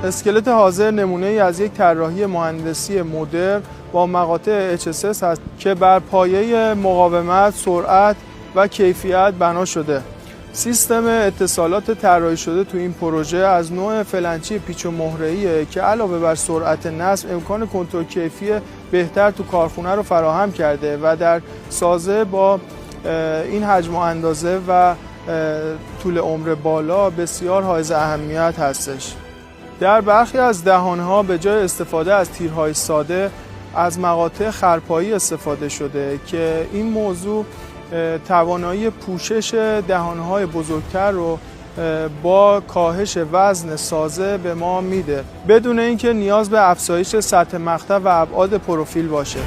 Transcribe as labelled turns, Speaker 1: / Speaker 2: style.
Speaker 1: اسکلت حاضر نمونه‌ای از یک طراحی مهندسی مدرن با مقاطع HSS است که بر پایه مقاومت، سرعت و کیفیت بنا شده. سیستم اتصالات طراحی شده تو این پروژه از نوع فلنچی پیچ و مهره‌ایه که علاوه بر سرعت نصب امکان کنترل کیفی بهتر تو کارخونه رو فراهم کرده و در سازه با این حجم و اندازه و طول عمر بالا بسیار حائز اهمیت هستش. در برخی از دهان‌ها به جای استفاده از تیرهای ساده از مقاطع خرپایی استفاده شده که این موضوع توانایی پوشش دهان‌های بزرگتر رو با کاهش وزن سازه به ما میده بدون اینکه نیاز به افزایش سطح مقطع و ابعاد پروفیل باشه.